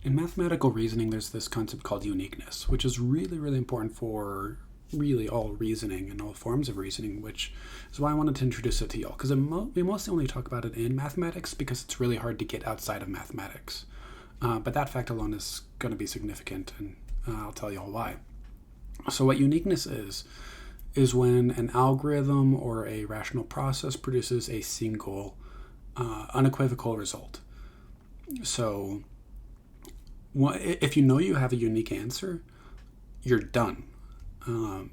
In mathematical reasoning, there's this concept called uniqueness, which is really, really important for really all reasoning and all forms of reasoning, which is why I wanted to introduce it to y'all. Because we mostly only talk about it in mathematics because it's really hard to get outside of mathematics. But that fact alone is going to be significant, and I'll tell y'all why. So what uniqueness is when an algorithm or a rational process produces a single, unequivocal result. So if you know you have a unique answer, you're done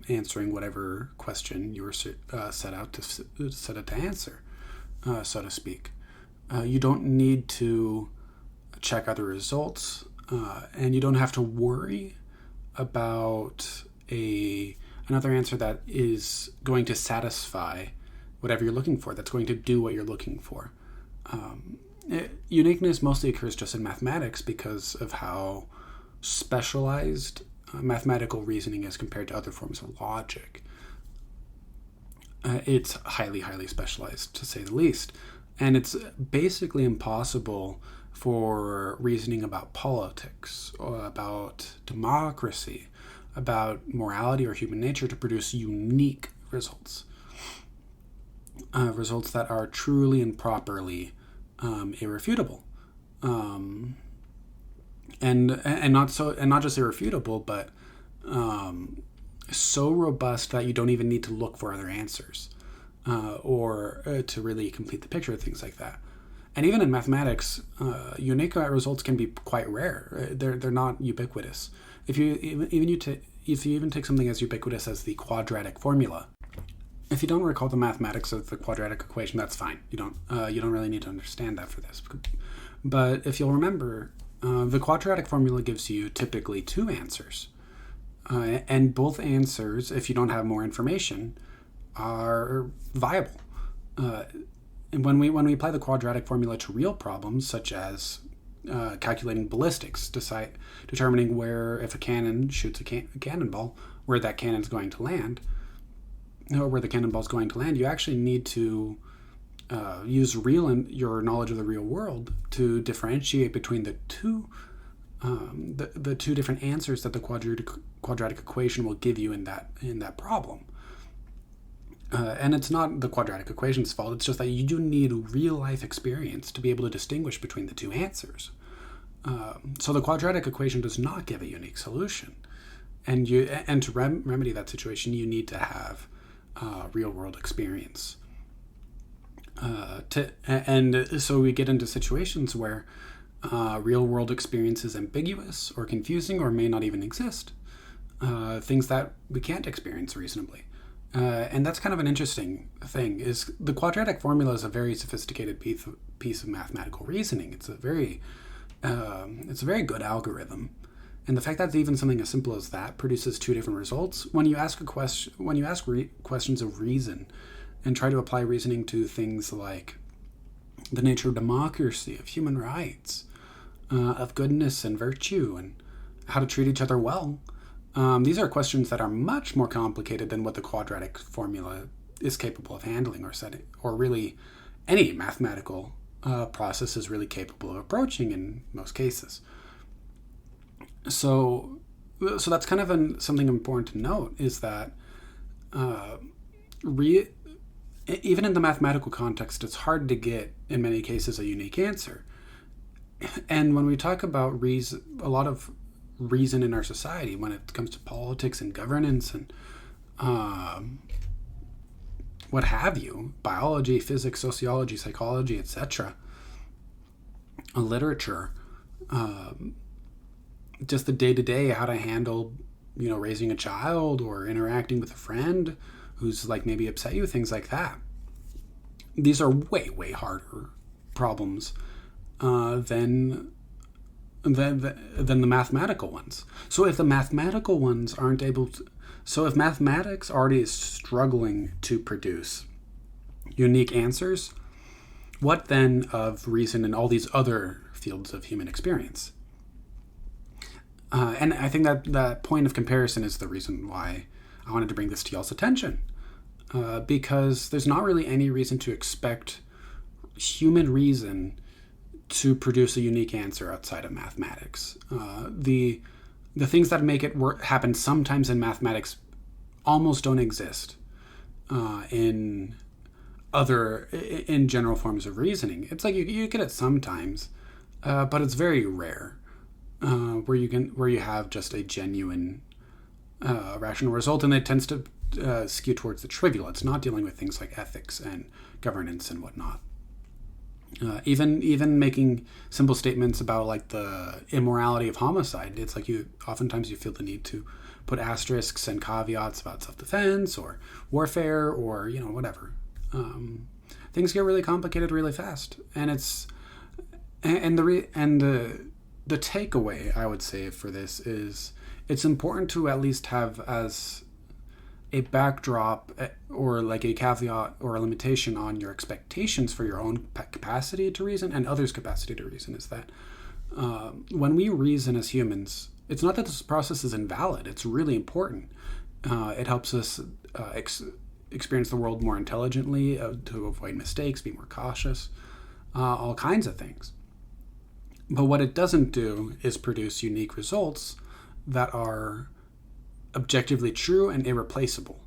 answering whatever question you were set out to answer, so to speak. You don't need to check other results, and you don't have to worry about another answer that is going to satisfy whatever you're looking for, that's going to do what you're looking for. Uniqueness mostly occurs just in mathematics because of how specialized mathematical reasoning is compared to other forms of logic. It's highly, highly specialized, to say the least. And it's basically impossible for reasoning about politics, or about democracy, about morality or human nature to produce unique results. Results that are truly and properly irrefutable, and not just irrefutable, but so robust that you don't even need to look for other answers, or to really complete the picture, things like that. And even in mathematics, unique results can be quite rare. They're not ubiquitous. If you even take something as ubiquitous as the quadratic formula. If you don't recall the mathematics of the quadratic equation, that's fine. You don't really need to understand that for this. But if you'll remember, the quadratic formula gives you typically two answers, and both answers, if you don't have more information, are viable. And when we apply the quadratic formula to real problems, such as calculating ballistics, determining if a cannon shoots a cannonball, where that cannon's going to land, or where the cannonball's going to land, you actually need to use your knowledge of the real world to differentiate between the two different answers that the quadratic equation will give you in that problem. And it's not the quadratic equation's fault. It's just that you do need real life experience to be able to distinguish between the two answers. So the quadratic equation does not give a unique solution, and to remedy that situation, you need to have real world experience. So we get into situations where real world experience is ambiguous or confusing or may not even exist. Things that we can't experience reasonably. And that's kind of an interesting thing. Is the quadratic formula is a very sophisticated piece of mathematical reasoning. It's a very good algorithm, and the fact that even something as simple as that produces two different results. When you ask questions of reason, and try to apply reasoning to things like the nature of democracy, of human rights, of goodness and virtue, and how to treat each other well. These are questions that are much more complicated than what the quadratic formula is capable of handling or setting, or really any mathematical process is really capable of approaching in most cases. So that's kind of something important to note, is that even in the mathematical context, it's hard to get, in many cases, a unique answer. And when we talk about a lot of reason in our society, when it comes to politics and governance and what have you, biology, physics, sociology, psychology, etc., literature, just the day-to-day, how to handle, raising a child or interacting with a friend who's maybe upset you, things like that. These are way, way harder problems than the mathematical ones. So if the mathematical ones if mathematics already is struggling to produce unique answers, what then of reason in all these other fields of human experience? And I think that point of comparison is the reason why I wanted to bring this to y'all's attention, because there's not really any reason to expect human reason to produce a unique answer outside of mathematics. The things that make it happen sometimes in mathematics almost don't exist in general forms of reasoning. It's like you get it sometimes, but it's very rare where you have just a genuine rational result, and it tends to skew towards the trivial. It's not dealing with things like ethics and governance and whatnot. Even making simple statements about like the immorality of homicide, it's like oftentimes you feel the need to put asterisks and caveats about self-defense or warfare or whatever. Things get really complicated really fast, and the takeaway I would say for this is it's important to at least have as a backdrop or like a caveat or a limitation on your expectations for your own capacity to reason and others' capacity to reason is that when we reason as humans, it's not that this process is invalid. It's really important. It helps us experience the world more intelligently, to avoid mistakes, be more cautious, all kinds of things. But what it doesn't do is produce unique results that are objectively true and irreplaceable.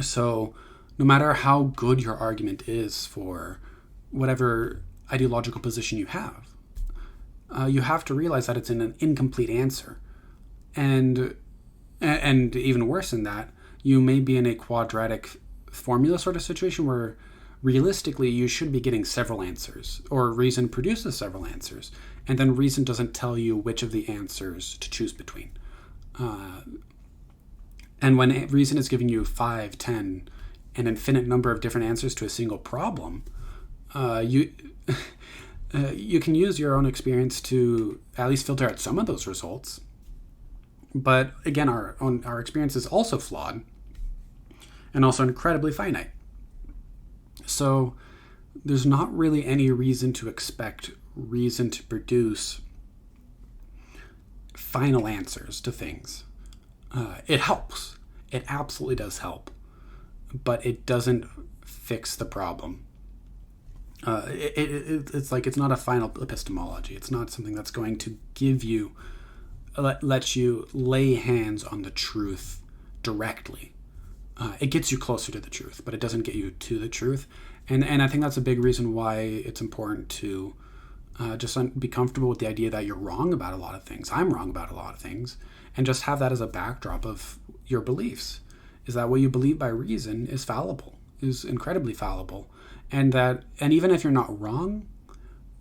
So no matter how good your argument is for whatever ideological position you have to realize that it's an incomplete answer. And even worse than that, you may be in a quadratic formula sort of situation where realistically you should be getting several answers, or reason produces several answers, and then reason doesn't tell you which of the answers to choose between. And when reason is giving you 5, 10, an infinite number of different answers to a single problem, you can use your own experience to at least filter out some of those results. But again, our experience is also flawed and also incredibly finite. So there's not really any reason to expect reason to produce final answers to things. It helps. It absolutely does help. But it doesn't fix the problem. It's like it's not a final epistemology. It's not something that's going to give you, let you lay hands on the truth directly. It gets you closer to the truth, but it doesn't get you to the truth. And I think that's a big reason why it's important to just be comfortable with the idea that you're wrong about a lot of things. I'm wrong about a lot of things. And just have that as a backdrop of your beliefs, is that what you believe by reason is fallible, is incredibly fallible. And even if you're not wrong,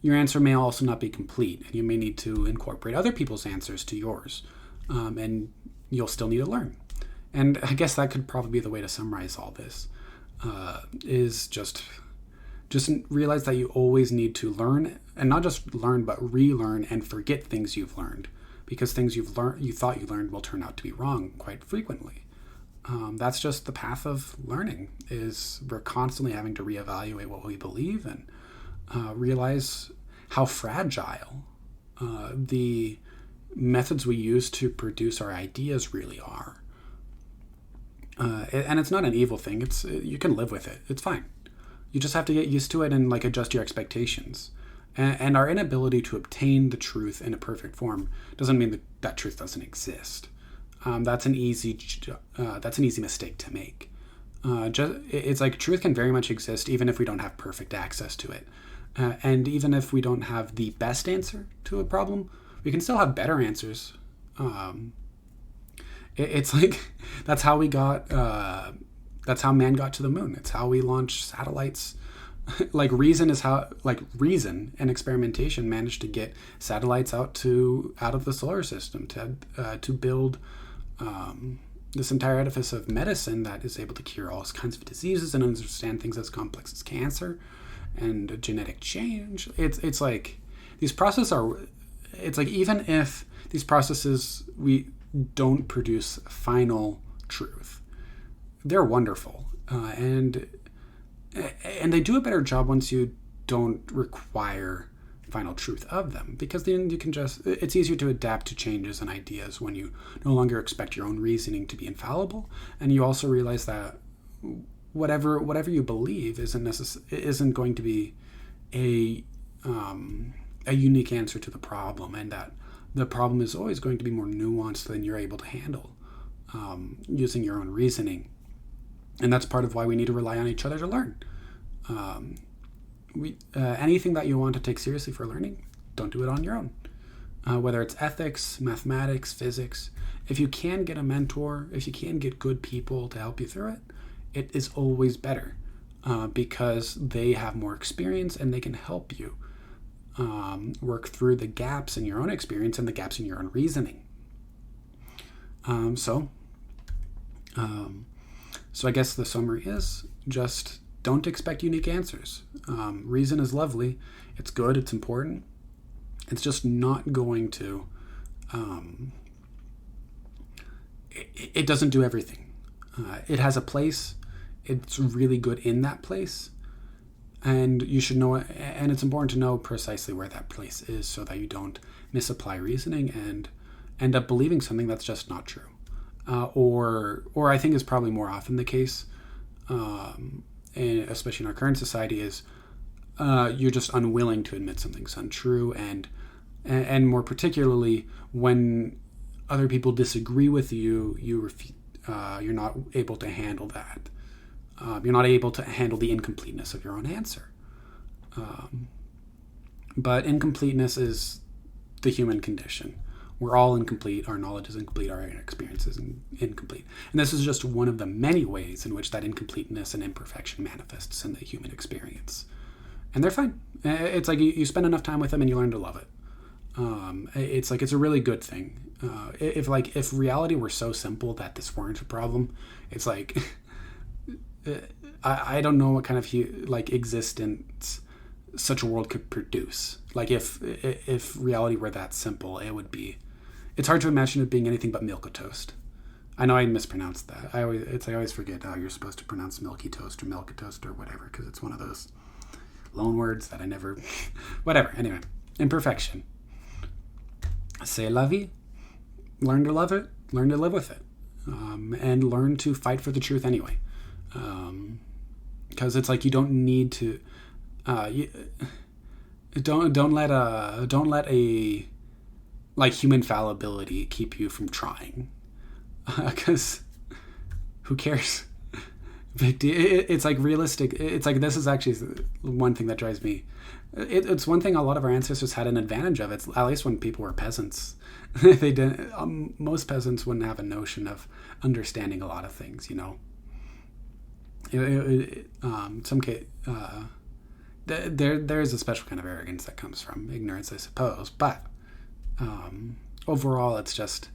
your answer may also not be complete, and you may need to incorporate other people's answers to yours, and you'll still need to learn. And I guess that could probably be the way to summarize all this, is just realize that you always need to learn, and not just learn, but relearn and forget things you've learned, because things you thought you learned will turn out to be wrong quite frequently. That's just the path of learning, is we're constantly having to reevaluate what we believe and realize how fragile the methods we use to produce our ideas really are. And it's not an evil thing. You can live with it. It's fine. You just have to get used to it and adjust your expectations. And our inability to obtain the truth in a perfect form doesn't mean that truth doesn't exist. That's an easy mistake to make. It's like truth can very much exist even if we don't have perfect access to it. And even if we don't have the best answer to a problem, we can still have better answers. It's like that's how that's how man got to the moon. It's how we launched satellites. Reason and experimentation managed to get satellites out of the solar system to build this entire edifice of medicine that is able to cure all kinds of diseases and understand things as complex as cancer and genetic change. It's like these processes are. It's like even if these processes we don't produce final truth, they're wonderful, and they do a better job once you don't require final truth of them, because then you can it's easier to adapt to changes and ideas when you no longer expect your own reasoning to be infallible, and you also realize that whatever you believe isn't going to be a a unique answer to the problem, and that the problem is always going to be more nuanced than you're able to handle using your own reasoning. And that's part of why we need to rely on each other to learn. Anything that you want to take seriously for learning, don't do it on your own. Whether it's ethics, mathematics, physics, if you can get a mentor, if you can get good people to help you through it, it is always better because they have more experience and they can help you work through the gaps in your own experience and the gaps in your own reasoning. So I guess the summary is just don't expect unique answers. Reason is lovely. It's good. It's important. It's just not going to, it doesn't do everything. It has a place. It's really good in that place. And you should know it. And it's important to know precisely where that place is so that you don't misapply reasoning and end up believing something that's just not true. Or I think is probably more often the case, and especially in our current society, is you're just unwilling to admit something's untrue, and more particularly when other people disagree with you, you're not able to handle that. You're not able to handle the incompleteness of your own answer. But incompleteness is the human condition. We're all incomplete. Our knowledge is incomplete. Our experience is incomplete. And this is just one of the many ways in which that incompleteness and imperfection manifests in the human experience. And they're fine. It's like you spend enough time with them and you learn to love it. It's like it's a really good thing. If reality were so simple that this weren't a problem, it's like I don't know what kind of existence such a world could produce. Like if reality were that simple, it would be. It's hard to imagine it being anything but milk toast. I know I mispronounced that. I always forget how you're supposed to pronounce milky toast or milk toast or whatever, because it's one of those loan words that I never. Whatever. Anyway, imperfection. C'est la vie. Learn to love it. Learn to live with it, and learn to fight for the truth anyway. Because it's like you don't need to. Don't let a like human fallibility keep you from trying, because who cares? It's like realistic. It's like this is actually one thing that drives me. It's one thing a lot of our ancestors had an advantage of. It's at least when people were peasants, they didn't. Most peasants wouldn't have a notion of understanding a lot of things. Some case. There's a special kind of arrogance that comes from ignorance, I suppose. But overall, it's just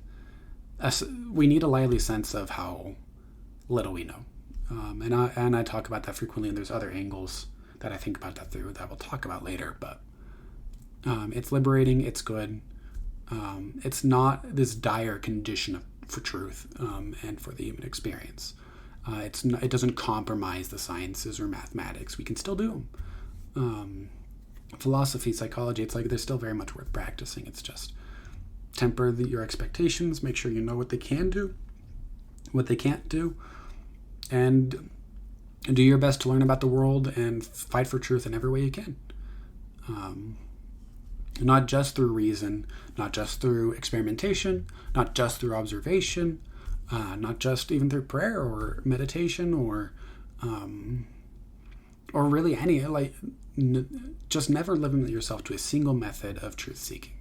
we need a lively sense of how little we know, and I talk about that frequently. And there's other angles that I think about that through that we'll talk about later. But it's liberating. It's good. It's not this dire condition for truth and for the human experience. It doesn't compromise the sciences or mathematics. We can still do them. Philosophy, psychology, it's like they're still very much worth practicing. It's just temper your expectations, make sure you know what they can do, what they can't do, and do your best to learn about the world and fight for truth in every way you can. Not just through reason, not just through experimentation, not just through observation, not just even through prayer or meditation or really any, just never limit yourself to a single method of truth seeking.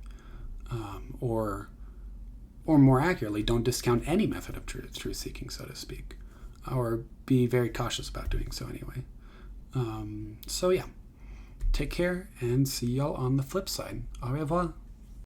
Or more accurately, don't discount any method of truth seeking, so to speak, or be very cautious about doing so anyway. So yeah, take care and see y'all on the flip side. Au revoir.